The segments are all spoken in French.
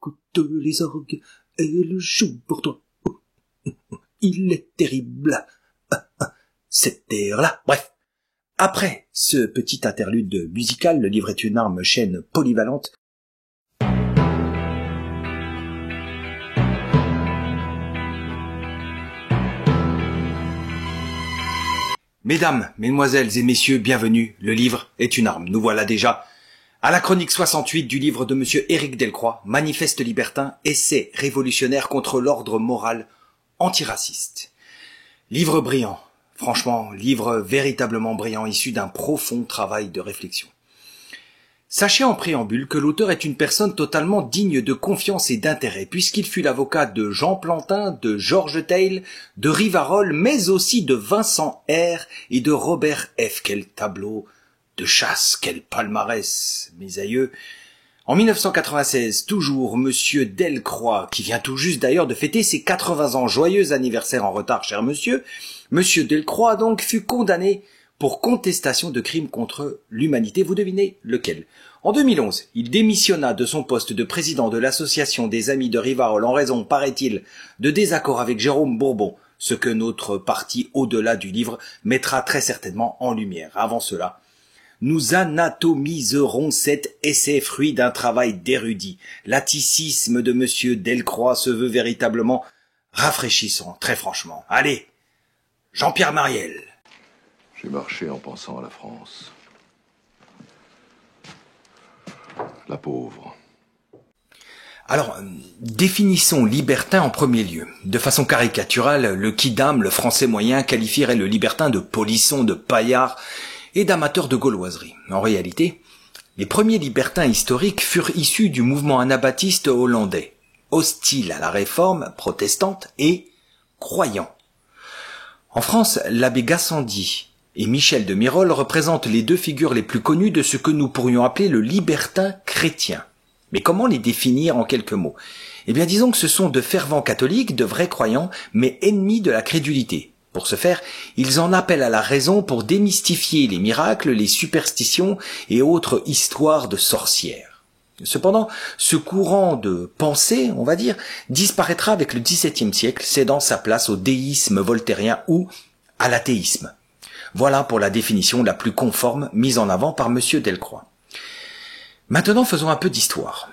écoute les orgues, et le joue pour toi. Il est terrible, cette terre-là. Bref. Après ce petit interlude musical, le livre est une arme chaîne polyvalente. Mesdames, mesdemoiselles et messieurs, bienvenue. Le livre est une arme. Nous voilà déjà à la chronique 68 du livre de monsieur Éric Delcroix, Manifeste libertin, essai révolutionnaire contre l'ordre moral antiraciste. Livre brillant. Franchement, livre véritablement brillant, issu d'un profond travail de réflexion. Sachez en préambule que l'auteur est une personne totalement digne de confiance et d'intérêt, puisqu'il fut l'avocat de Jean Plantin, de Georges Teil, de Rivarol, mais aussi de Vincent R. et de Robert F. Quel tableau de chasse, quel palmarès, mes aïeux. En 1996, toujours monsieur Delcroix, qui vient tout juste d'ailleurs de fêter ses 80 ans, joyeux anniversaire en retard, cher monsieur, monsieur Delcroix donc fut condamné pour contestation de crimes contre l'humanité. Vous devinez lequel? En 2011, il démissionna de son poste de président de l'association des Amis de Rivarol en raison, paraît-il, de désaccords avec Jérôme Bourbon, ce que notre partie au-delà du livre mettra très certainement en lumière. Avant cela, nous anatomiserons cet essai fruit d'un travail d'érudit. L'atticisme de monsieur Delcroix se veut véritablement rafraîchissant, très franchement. Allez, Jean-Pierre Mariel. J'ai marché en pensant à la France. La pauvre. Alors, définissons libertin en premier lieu. De façon caricaturale, le quidam, le français moyen, qualifierait le libertin de polisson, de paillard et d'amateur de gauloiserie. En réalité, les premiers libertins historiques furent issus du mouvement anabaptiste hollandais, hostile à la réforme protestante et croyant. En France, l'abbé Gassendi et Michel de Mirolles représentent les deux figures les plus connues de ce que nous pourrions appeler le libertin chrétien. Mais comment les définir en quelques mots? Eh bien, disons que ce sont de fervents catholiques, de vrais croyants, mais ennemis de la crédulité. Pour ce faire, ils en appellent à la raison pour démystifier les miracles, les superstitions et autres histoires de sorcières. Cependant, ce courant de pensée, on va dire, disparaîtra avec le XVIIe siècle, cédant sa place au déisme voltairien ou à l'athéisme. Voilà pour la définition la plus conforme mise en avant par monsieur Delcroix. Maintenant, faisons un peu d'histoire.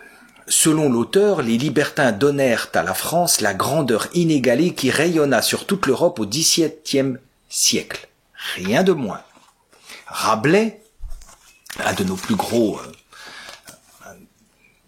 Selon l'auteur, les libertins donnèrent à la France la grandeur inégalée qui rayonna sur toute l'Europe au XVIIe siècle. Rien de moins. Rabelais, un de nos plus gros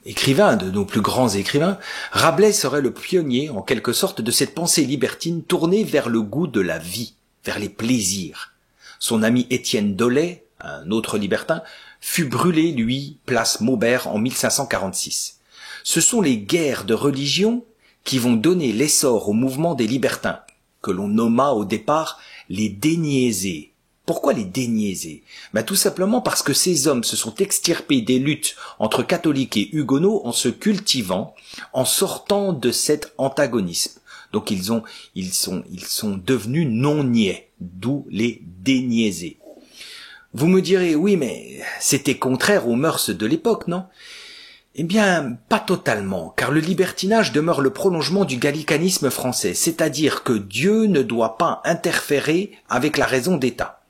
écrivains, de nos plus grands écrivains, Rabelais serait le pionnier, en quelque sorte, de cette pensée libertine tournée vers le goût de la vie, vers les plaisirs. Son ami Étienne Dolet, un autre libertin, fut brûlé, lui, place Maubert en 1546. Ce sont les guerres de religion qui vont donner l'essor au mouvement des libertins, que l'on nomma au départ les déniaisés. Pourquoi les déniaisés? Tout simplement parce que ces hommes se sont extirpés des luttes entre catholiques et huguenots en se cultivant, en sortant de cet antagonisme. Donc ils sont devenus non-niais, d'où les déniaisés. Vous me direz, oui, mais c'était contraire aux mœurs de l'époque, non? Eh bien, pas totalement, car le libertinage demeure le prolongement du gallicanisme français, c'est-à-dire que Dieu ne doit pas interférer avec la raison d'État.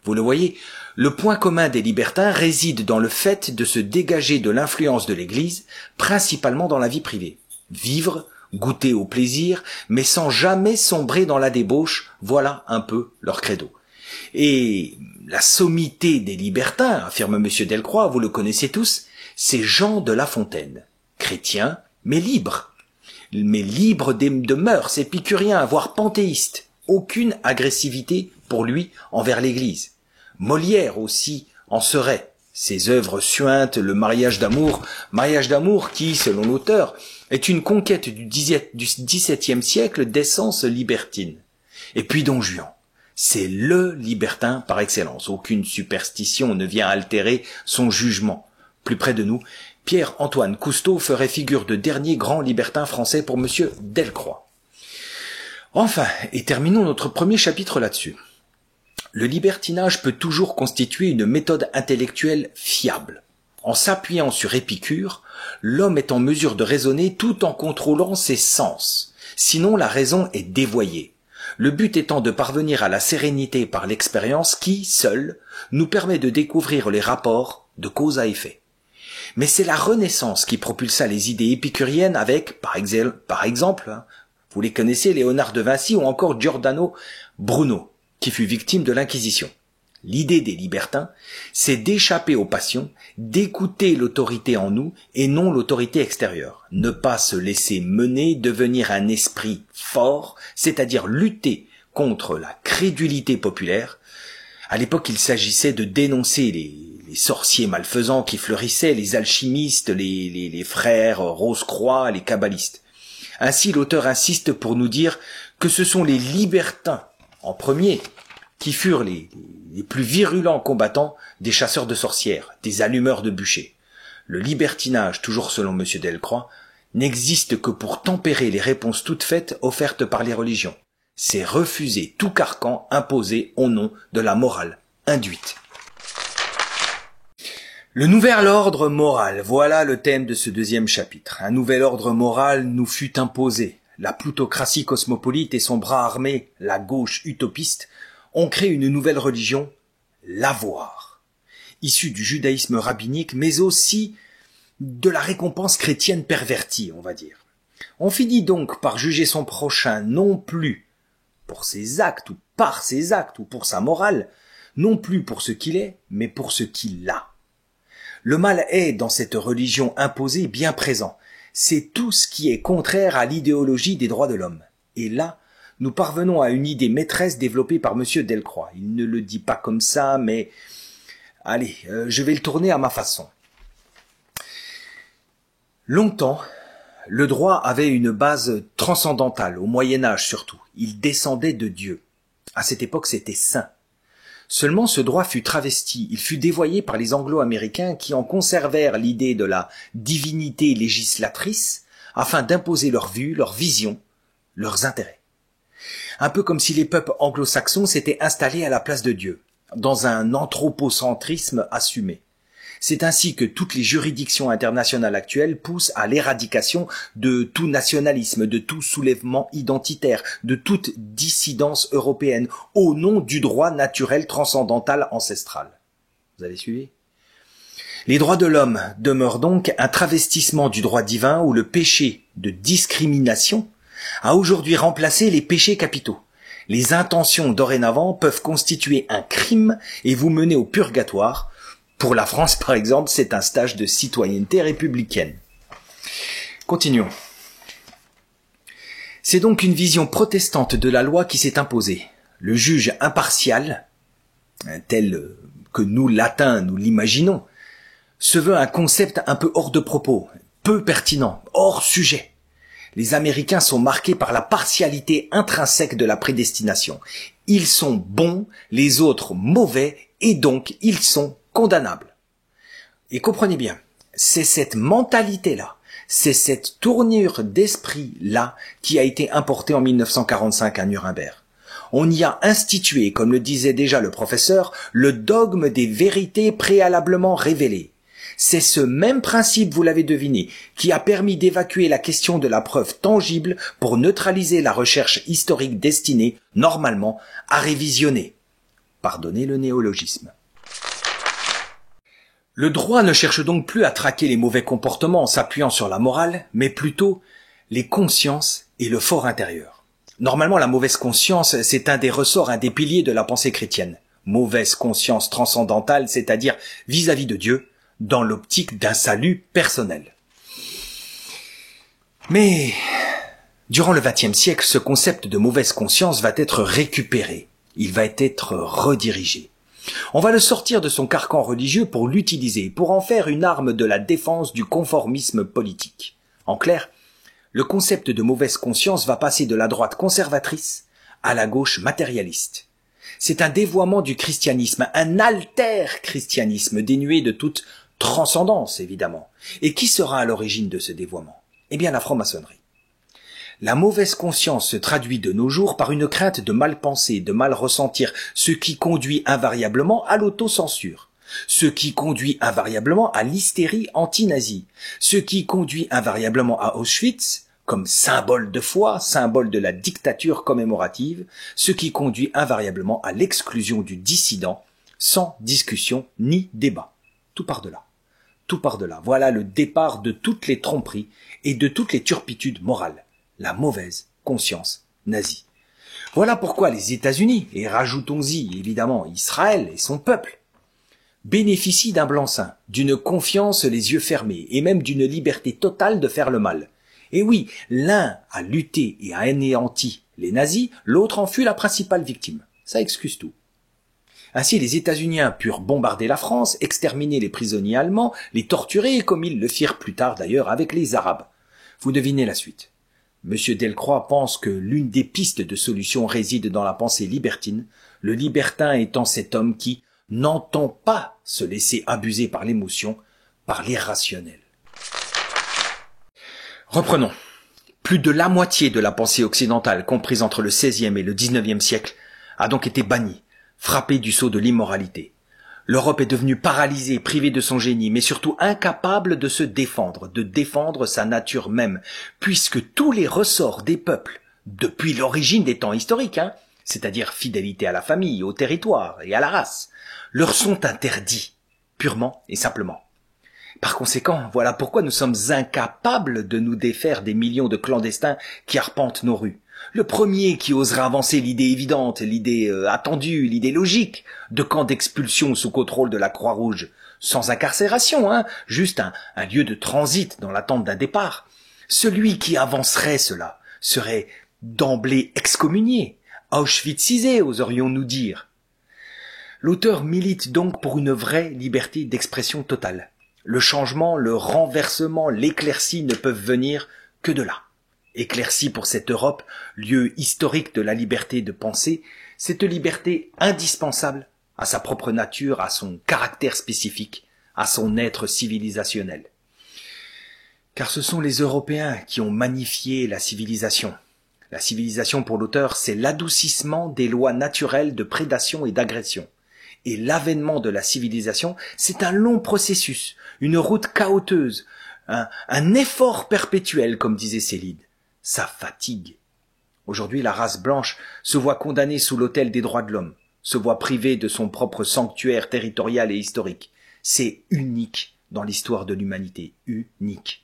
Vous le voyez, le point commun des libertins réside dans le fait de se dégager de l'influence de l'Église, principalement dans la vie privée. Vivre, goûter au plaisir, mais sans jamais sombrer dans la débauche, voilà un peu leur credo. Et la sommité des libertins, affirme monsieur Delcroix, vous le connaissez tous, c'est Jean de La Fontaine, chrétien, mais libre de mœurs, épicurien, voire panthéiste, aucune agressivité pour lui envers l'Église. Molière aussi en serait, ses œuvres suintent le mariage d'amour qui, selon l'auteur, est une conquête du XVIIe siècle d'essence libertine. Et puis Don Juan, c'est le libertin par excellence, aucune superstition ne vient altérer son jugement. Plus près de nous, Pierre-Antoine Cousteau ferait figure de dernier grand libertin français pour monsieur Delcroix. Enfin, et terminons notre premier chapitre là-dessus. Le libertinage peut toujours constituer une méthode intellectuelle fiable. En s'appuyant sur Épicure, l'homme est en mesure de raisonner tout en contrôlant ses sens. Sinon, la raison est dévoyée. Le but étant de parvenir à la sérénité par l'expérience qui, seule, nous permet de découvrir les rapports de cause à effet. Mais c'est la Renaissance qui propulsa les idées épicuriennes avec, par exemple, vous les connaissez, Léonard de Vinci ou encore Giordano Bruno, qui fut victime de l'Inquisition. L'idée des libertins, c'est d'échapper aux passions, d'écouter l'autorité en nous et non l'autorité extérieure. Ne pas se laisser mener, devenir un esprit fort, c'est-à-dire lutter contre la crédulité populaire. À l'époque, il s'agissait de dénoncer les sorciers malfaisants qui fleurissaient, les alchimistes, les frères Rose-Croix, les kabbalistes. Ainsi, l'auteur insiste pour nous dire que ce sont les libertins, en premier, qui furent les plus virulents combattants des chasseurs de sorcières, des allumeurs de bûchers. Le libertinage, toujours selon M. Delcroix, n'existe que pour tempérer les réponses toutes faites offertes par les religions. C'est refuser tout carcan imposé au nom de la morale induite. Le nouvel ordre moral, voilà le thème de ce deuxième chapitre. Un nouvel ordre moral nous fut imposé. La plutocratie cosmopolite et son bras armé, la gauche utopiste, ont créé une nouvelle religion, l'avoir, issue du judaïsme rabbinique, mais aussi de la récompense chrétienne pervertie, on va dire. On finit donc par juger son prochain non plus pour ses actes ou par ses actes ou pour sa morale, non plus pour ce qu'il est, mais pour ce qu'il a. Le mal est, dans cette religion imposée, bien présent. C'est tout ce qui est contraire à l'idéologie des droits de l'homme. Et là, nous parvenons à une idée maîtresse développée par M. Delcroix. Il ne le dit pas comme ça, mais allez, je vais le tourner à ma façon. Longtemps, le droit avait une base transcendantale, au Moyen-Âge surtout. Il descendait de Dieu. À cette époque, c'était saint. Seulement ce droit fut travesti, il fut dévoyé par les Anglo-Américains qui en conservèrent l'idée de la divinité législatrice afin d'imposer leurs vues, leurs visions, leurs intérêts. Un peu comme si les peuples anglo-saxons s'étaient installés à la place de Dieu, dans un anthropocentrisme assumé. C'est ainsi que toutes les juridictions internationales actuelles poussent à l'éradication de tout nationalisme, de tout soulèvement identitaire, de toute dissidence européenne, au nom du droit naturel transcendantal ancestral. Vous avez suivi ? Les droits de l'homme demeurent donc un travestissement du droit divin où le péché de discrimination a aujourd'hui remplacé les péchés capitaux. Les intentions dorénavant peuvent constituer un crime et vous mener au purgatoire. Pour la France, par exemple, c'est un stage de citoyenneté républicaine. Continuons. C'est donc une vision protestante de la loi qui s'est imposée. Le juge impartial, tel que nous, latins, nous l'imaginons, se veut un concept un peu hors de propos, peu pertinent, hors sujet. Les Américains sont marqués par la partialité intrinsèque de la prédestination. Ils sont bons, les autres mauvais, et donc ils sont condamnables. Et comprenez bien, c'est cette mentalité-là, c'est cette tournure d'esprit-là qui a été importée en 1945 à Nuremberg. On y a institué, comme le disait déjà le professeur, le dogme des vérités préalablement révélées. C'est ce même principe, vous l'avez deviné, qui a permis d'évacuer la question de la preuve tangible pour neutraliser la recherche historique destinée, normalement, à révisionner. Pardonnez le néologisme. Le droit ne cherche donc plus à traquer les mauvais comportements en s'appuyant sur la morale, mais plutôt les consciences et le fort intérieur. Normalement, la mauvaise conscience, c'est un des ressorts, un des piliers de la pensée chrétienne. Mauvaise conscience transcendantale, c'est-à-dire vis-à-vis de Dieu, dans l'optique d'un salut personnel. Mais, durant le XXe siècle, ce concept de mauvaise conscience va être récupéré. Il va être redirigé. On va le sortir de son carcan religieux pour l'utiliser, pour en faire une arme de la défense du conformisme politique. En clair, le concept de mauvaise conscience va passer de la droite conservatrice à la gauche matérialiste. C'est un dévoiement du christianisme, un alter-christianisme dénué de toute transcendance, évidemment. Et qui sera à l'origine de ce dévoiement ? Eh bien, la franc-maçonnerie. La mauvaise conscience se traduit de nos jours par une crainte de mal penser, de mal ressentir, ce qui conduit invariablement à l'autocensure. ce qui conduit invariablement à l'hystérie anti-nazie, ce qui conduit invariablement à Auschwitz, comme symbole de foi, symbole de la dictature commémorative, ce qui conduit invariablement à l'exclusion du dissident, sans discussion ni débat. Tout par de là. Tout par de là. Voilà le départ de toutes les tromperies et de toutes les turpitudes morales. La mauvaise conscience nazie. Voilà pourquoi les États-Unis, et rajoutons-y évidemment Israël et son peuple, bénéficient d'un blanc-seing, d'une confiance les yeux fermés, et même d'une liberté totale de faire le mal. Et oui, l'un a lutté et a anéanti les nazis, l'autre en fut la principale victime. Ça excuse tout. Ainsi, les États-Unis purent bombarder la France, exterminer les prisonniers allemands, les torturer, comme ils le firent plus tard d'ailleurs avec les Arabes. Vous devinez la suite. Monsieur Delcroix pense que l'une des pistes de solution réside dans la pensée libertine, le libertin étant cet homme qui n'entend pas se laisser abuser par l'émotion, par l'irrationnel. Reprenons. Plus de la moitié de la pensée occidentale, comprise entre le XVIe et le XIXe siècle, a donc été bannie, frappée du sceau de l'immoralité. L'Europe est devenue paralysée, privée de son génie, mais surtout incapable de se défendre, de défendre sa nature même, puisque tous les ressorts des peuples, depuis l'origine des temps historiques, c'est-à-dire fidélité à la famille, au territoire et à la race, leur sont interdits, purement et simplement. Par conséquent, voilà pourquoi nous sommes incapables de nous défaire des millions de clandestins qui arpentent nos rues. Le premier qui oserait avancer l'idée évidente, l'idée attendue, l'idée logique de camps d'expulsion sous contrôle de la Croix-Rouge, sans incarcération, juste un lieu de transit dans l'attente d'un départ. Celui qui avancerait cela serait d'emblée excommunié, auschwitzisé, oserions-nous dire. L'auteur milite donc pour une vraie liberté d'expression totale. Le changement, le renversement, l'éclaircie ne peuvent venir que de là. Éclaircie pour cette Europe, lieu historique de la liberté de penser, cette liberté indispensable à sa propre nature, à son caractère spécifique, à son être civilisationnel. Car ce sont les Européens qui ont magnifié la civilisation. La civilisation pour l'auteur, c'est l'adoucissement des lois naturelles de prédation et d'agression. Et l'avènement de la civilisation, c'est un long processus, une route cahoteuse, un effort perpétuel, comme disait Célide. Ça fatigue. Aujourd'hui, la race blanche se voit condamnée sous l'autel des droits de l'homme, se voit privée de son propre sanctuaire territorial et historique. C'est unique dans l'histoire de l'humanité, unique.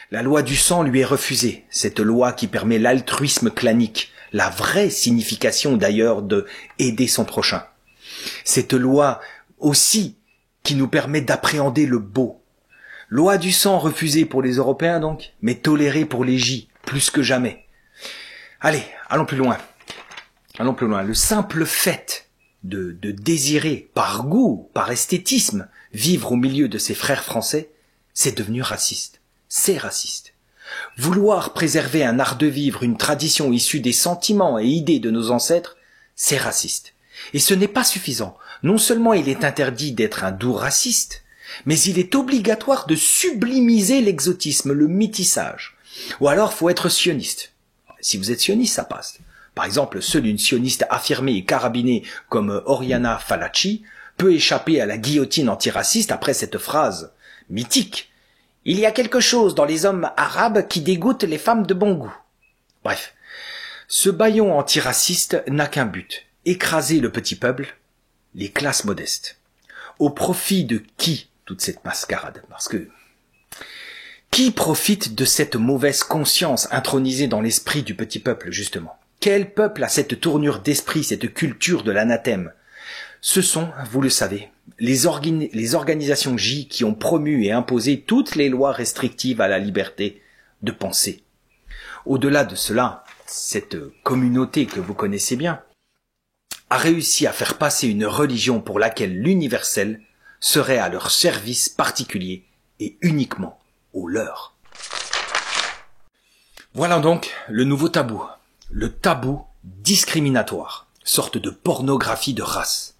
La loi du sang lui est refusée, cette loi qui permet l'altruisme clanique, la vraie signification d'ailleurs de aider son prochain. Cette loi aussi qui nous permet d'appréhender le beau. Loi du sang refusée pour les Européens donc, mais tolérée pour les J, plus que jamais. Allez, allons plus loin. Allons plus loin. Le simple fait de désirer, par goût, par esthétisme, vivre au milieu de ses frères français, c'est devenu raciste. C'est raciste. Vouloir préserver un art de vivre, une tradition issue des sentiments et idées de nos ancêtres, c'est raciste. Et ce n'est pas suffisant. Non seulement il est interdit d'être un doux raciste, mais il est obligatoire de sublimiser l'exotisme, le métissage. Ou alors faut être sioniste. Si vous êtes sioniste, ça passe. Par exemple, seule une sioniste affirmée et carabinée comme Oriana Fallaci peut échapper à la guillotine antiraciste après cette phrase mythique. Il y a quelque chose dans les hommes arabes qui dégoûte les femmes de bon goût. Bref, ce bâillon antiraciste n'a qu'un but, écraser le petit peuple, les classes modestes. Au profit de qui toute cette mascarade? Parce que qui profite de cette mauvaise conscience intronisée dans l'esprit du petit peuple, justement? Quel peuple a cette tournure d'esprit, cette culture de l'anathème? Ce sont, vous le savez, les organisations J qui ont promu et imposé toutes les lois restrictives à la liberté de penser. Au-delà de cela, cette communauté que vous connaissez bien a réussi à faire passer une religion pour laquelle l'universel serait à leur service particulier et uniquement au leur. Voilà donc le nouveau tabou, le tabou discriminatoire, sorte de pornographie de race.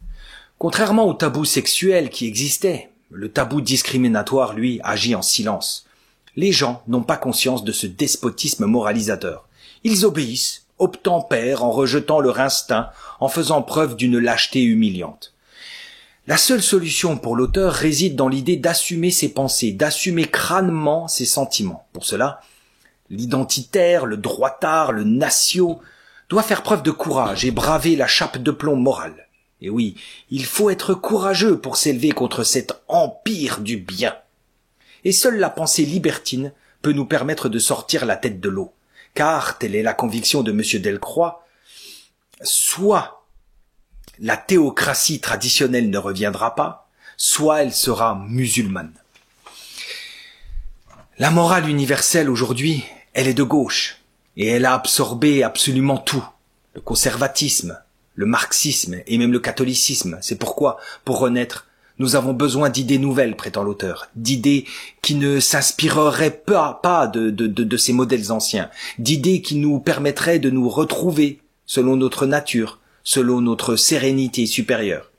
Contrairement au tabou sexuel qui existait, le tabou discriminatoire, lui, agit en silence. Les gens n'ont pas conscience de ce despotisme moralisateur. Ils obéissent, obtempèrent en rejetant leur instinct, en faisant preuve d'une lâcheté humiliante. La seule solution pour l'auteur réside dans l'idée d'assumer ses pensées, d'assumer crânement ses sentiments. Pour cela, l'identitaire, le droitard, le natio doit faire preuve de courage et braver la chape de plomb morale. Et oui, il faut être courageux pour s'élever contre cet empire du bien. Et seule la pensée libertine peut nous permettre de sortir la tête de l'eau. Car, telle est la conviction de M. Delcroix, soit la théocratie traditionnelle ne reviendra pas, soit elle sera musulmane. La morale universelle aujourd'hui, elle est de gauche, et elle a absorbé absolument tout. Le conservatisme, le marxisme et même le catholicisme. C'est pourquoi, pour renaître, nous avons besoin d'idées nouvelles, prétend l'auteur, d'idées qui ne s'inspireraient pas de ces modèles anciens, d'idées qui nous permettraient de nous retrouver selon notre nature, selon notre sérénité supérieure.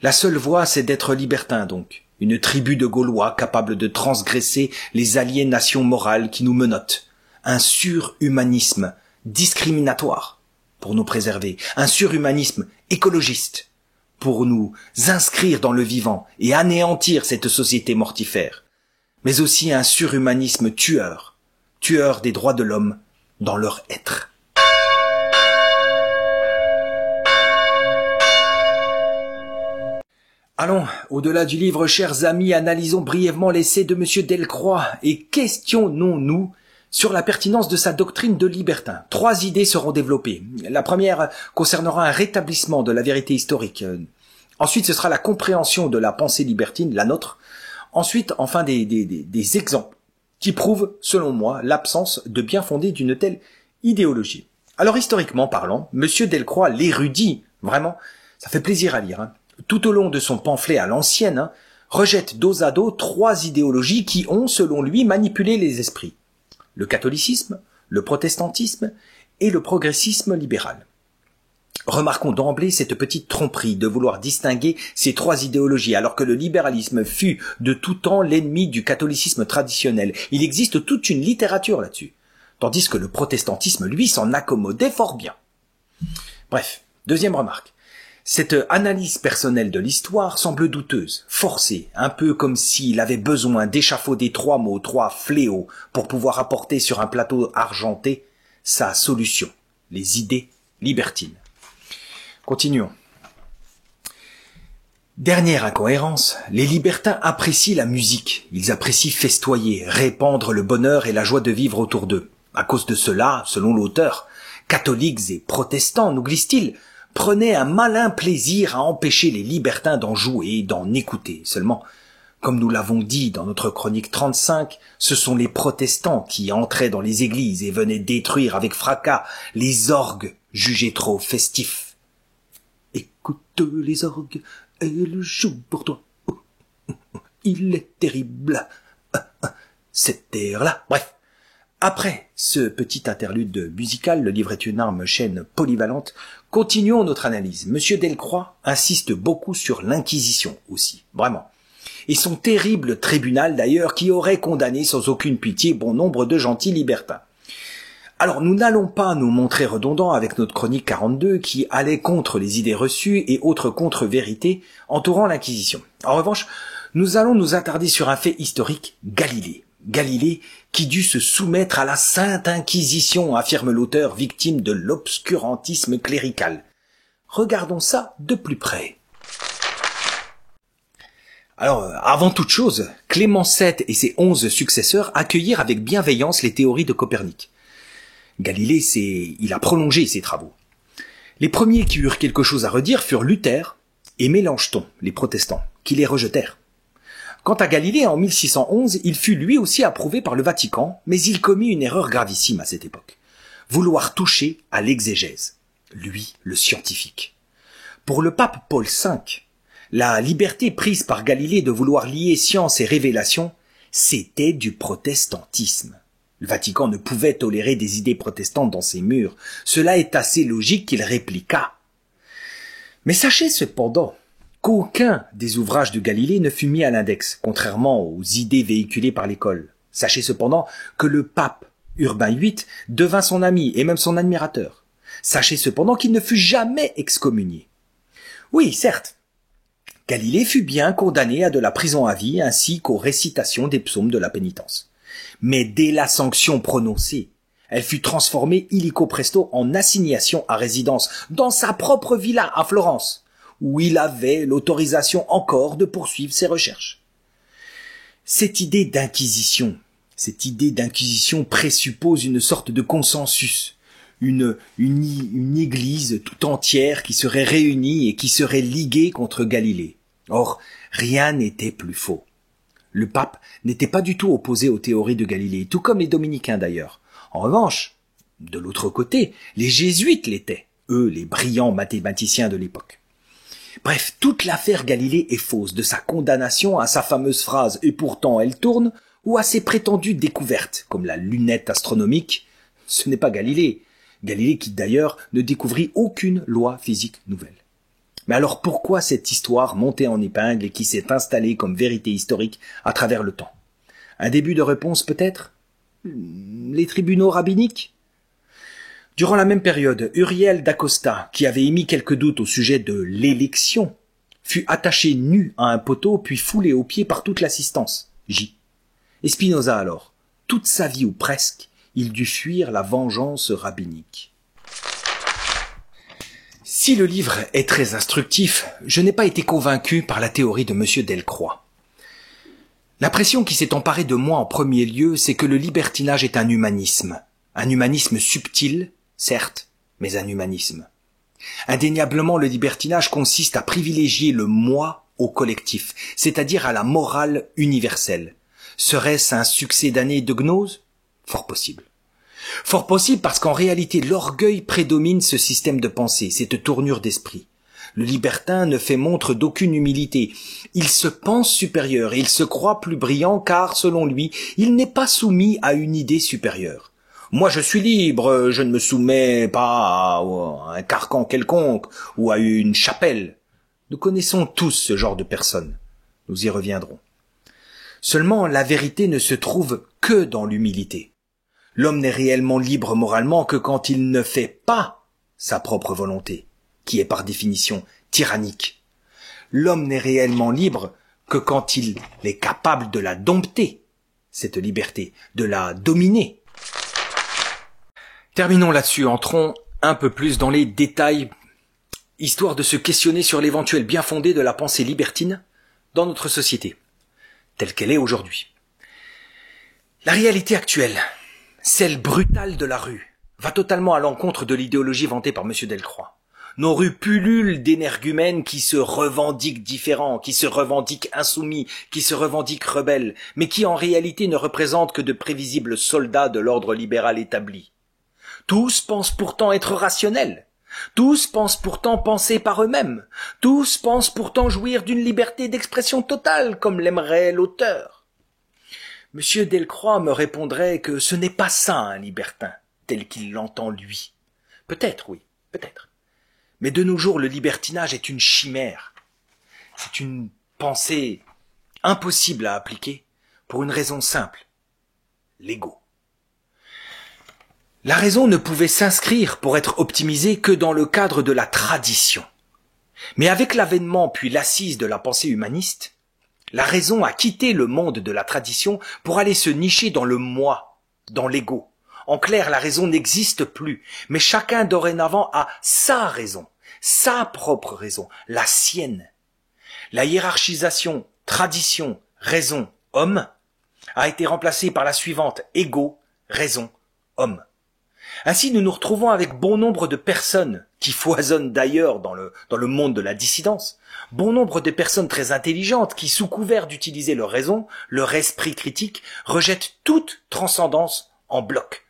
La seule voie, c'est d'être libertin, donc, une tribu de Gaulois capable de transgresser les aliénations morales qui nous menottent, un surhumanisme discriminatoire pour nous préserver, un surhumanisme écologiste pour nous inscrire dans le vivant et anéantir cette société mortifère, mais aussi un surhumanisme tueur des droits de l'homme dans leur être. Allons, au-delà du livre, chers amis, analysons brièvement l'essai de M. Delcroix et questionnons-nous sur la pertinence de sa doctrine de libertin. 3 idées seront développées. La première concernera un rétablissement de la vérité historique. Ensuite, ce sera la compréhension de la pensée libertine, la nôtre. Ensuite, enfin, des exemples qui prouvent, selon moi, l'absence de bien fondé d'une telle idéologie. Alors, historiquement parlant, M. Delcroix, l'érudit, vraiment, ça fait plaisir à lire, tout au long de son pamphlet à l'ancienne, rejette dos à dos 3 idéologies qui ont, selon lui, manipulé les esprits. Le catholicisme, le protestantisme et le progressisme libéral. Remarquons d'emblée cette petite tromperie de vouloir distinguer ces 3 idéologies, alors que le libéralisme fut de tout temps l'ennemi du catholicisme traditionnel. Il existe toute une littérature là-dessus, tandis que le protestantisme, lui, s'en accommodait fort bien. Bref, deuxième remarque. Cette analyse personnelle de l'histoire semble douteuse, forcée, un peu comme s'il avait besoin d'échafauder 3 mots, 3 fléaux, pour pouvoir apporter sur un plateau argenté sa solution, les idées libertines. Continuons. Dernière incohérence, les libertins apprécient la musique, ils apprécient festoyer, répandre le bonheur et la joie de vivre autour d'eux. À cause de cela, selon l'auteur, catholiques et protestants, nous glisse-t-il, prenaient un malin plaisir à empêcher les libertins d'en jouer, d'en écouter. Seulement, comme nous l'avons dit dans notre chronique 35, ce sont les protestants qui entraient dans les églises et venaient détruire avec fracas les orgues jugés trop festifs. Écoute les orgues, elles jouent pour toi. Il est terrible, cet air-là. Bref. Après ce petit interlude musical, le livre est une arme chaîne polyvalente, continuons notre analyse. Monsieur Delcroix insiste beaucoup sur l'Inquisition aussi, vraiment. Et son terrible tribunal d'ailleurs qui aurait condamné sans aucune pitié bon nombre de gentils libertins. Alors nous n'allons pas nous montrer redondants avec notre chronique 42 qui allait contre les idées reçues et autres contre-vérités entourant l'Inquisition. En revanche, nous allons nous attarder sur un fait historique, Galilée. Galilée qui dut se soumettre à la Sainte Inquisition, affirme l'auteur, victime de l'obscurantisme clérical. Regardons ça de plus près. Alors, avant toute chose, Clément VII et ses 11 successeurs accueillirent avec bienveillance les théories de Copernic. Galilée, il a prolongé ses travaux. Les premiers qui eurent quelque chose à redire furent Luther et Mélanchthon, les protestants, qui les rejetèrent. Quant à Galilée, en 1611, il fut lui aussi approuvé par le Vatican, mais il commit une erreur gravissime à cette époque. Vouloir toucher à l'exégèse. Lui, le scientifique. Pour le pape Paul V, la liberté prise par Galilée de vouloir lier science et révélation, c'était du protestantisme. Le Vatican ne pouvait tolérer des idées protestantes dans ses murs. Cela est assez logique qu'il répliqua. Mais sachez cependant qu'aucun des ouvrages de Galilée ne fut mis à l'index, contrairement aux idées véhiculées par l'école. Sachez cependant que le pape Urbain VIII devint son ami et même son admirateur. Sachez cependant qu'il ne fut jamais excommunié. Oui, certes, Galilée fut bien condamné à de la prison à vie ainsi qu'aux récitations des psaumes de la pénitence. Mais dès la sanction prononcée, elle fut transformée illico presto en assignation à résidence dans sa propre villa à Florence, où il avait l'autorisation encore de poursuivre ses recherches. Cette idée d'inquisition présuppose une sorte de consensus, une église tout entière qui serait réunie et qui serait liguée contre Galilée. Or, rien n'était plus faux. Le pape n'était pas du tout opposé aux théories de Galilée, tout comme les dominicains d'ailleurs. En revanche, de l'autre côté, les jésuites l'étaient, eux les brillants mathématiciens de l'époque. Bref, toute l'affaire Galilée est fausse, de sa condamnation à sa fameuse phrase « et pourtant elle tourne » ou à ses prétendues découvertes, comme la lunette astronomique. Ce n'est pas Galilée. Galilée qui d'ailleurs ne découvrit aucune loi physique nouvelle. Mais alors pourquoi cette histoire montée en épingle et qui s'est installée comme vérité historique à travers le temps? Un début de réponse peut-être? Les tribunaux rabbiniques? Durant la même période, Uriel d'Acosta, qui avait émis quelques doutes au sujet de l'élection, fut attaché nu à un poteau puis foulé aux pieds par toute l'assistance. J. Et Spinoza alors, toute sa vie ou presque, il dut fuir la vengeance rabbinique. Si le livre est très instructif, je n'ai pas été convaincu par la théorie de M. Delcroix. L'impression qui s'est emparée de moi en premier lieu, c'est que le libertinage est un humanisme subtil, certes, mais un humanisme. Indéniablement, le libertinage consiste à privilégier le moi au collectif, c'est-à-dire à la morale universelle. Serait-ce un succédané de gnose? Fort possible. Fort possible parce qu'en réalité, l'orgueil prédomine ce système de pensée, cette tournure d'esprit. Le libertin ne fait montre d'aucune humilité. Il se pense supérieur et il se croit plus brillant car, selon lui, il n'est pas soumis à une idée supérieure. Moi je suis libre, je ne me soumets pas à un carcan quelconque ou à une chapelle. Nous connaissons tous ce genre de personnes. Nous y reviendrons. Seulement, la vérité ne se trouve que dans l'humilité. L'homme n'est réellement libre moralement que quand il ne fait pas sa propre volonté, qui est par définition tyrannique. L'homme n'est réellement libre que quand il est capable de la dompter, cette liberté, de la dominer. Terminons là-dessus, entrons un peu plus dans les détails, histoire de se questionner sur l'éventuel bien fondé de la pensée libertine dans notre société, telle qu'elle est aujourd'hui. La réalité actuelle, celle brutale de la rue, va totalement à l'encontre de l'idéologie vantée par M. Delcroix. Nos rues pullulent d'énergumènes qui se revendiquent différents, qui se revendiquent insoumis, qui se revendiquent rebelles, mais qui en réalité ne représentent que de prévisibles soldats de l'ordre libéral établi. Tous pensent pourtant être rationnels. Tous pensent pourtant penser par eux-mêmes. Tous pensent pourtant jouir d'une liberté d'expression totale, comme l'aimerait l'auteur. Monsieur Delcroix me répondrait que ce n'est pas ça un libertin, tel qu'il l'entend lui. Peut-être, oui, peut-être. Mais de nos jours, le libertinage est une chimère. C'est une pensée impossible à appliquer pour une raison simple. L'ego. La raison ne pouvait s'inscrire pour être optimisée que dans le cadre de la tradition. Mais avec l'avènement puis l'assise de la pensée humaniste, la raison a quitté le monde de la tradition pour aller se nicher dans le moi, dans l'ego. En clair, la raison n'existe plus, mais chacun dorénavant a sa raison, sa propre raison, la sienne. La hiérarchisation tradition, raison, homme a été remplacée par la suivante ego, raison, homme. Ainsi, nous nous retrouvons avec bon nombre de personnes qui foisonnent d'ailleurs dans le monde de la dissidence, bon nombre de personnes très intelligentes qui, sous couvert d'utiliser leur raison, leur esprit critique, rejettent toute transcendance en bloc.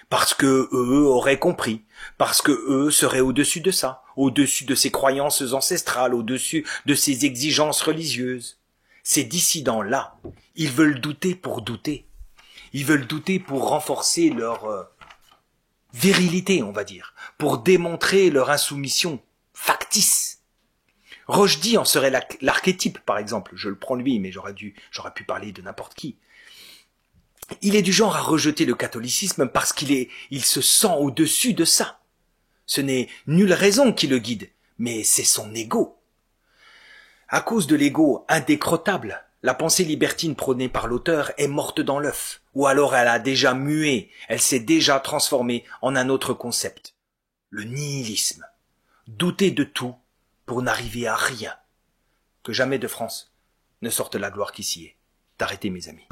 Parce que eux auraient compris, parce que eux seraient au-dessus de ça, au-dessus de ces croyances ancestrales, au-dessus de ces exigences religieuses. Ces dissidents-là, ils veulent douter pour douter. Ils veulent douter pour renforcer leur virilité, on va dire, pour démontrer leur insoumission factice. Rochdy en serait l'archétype, par exemple. Je le prends lui, mais j'aurais pu parler de n'importe qui. Il est du genre à rejeter le catholicisme parce il se sent au-dessus de ça. Ce n'est nulle raison qui le guide, mais c'est son ego. À cause de l'ego indécrottable, la pensée libertine prônée par l'auteur est morte dans l'œuf, ou alors elle a déjà mué, elle s'est déjà transformée en un autre concept, le nihilisme. Douter de tout pour n'arriver à rien. Que jamais de France ne sorte la gloire qui s'y est. D'arrêter, mes amis.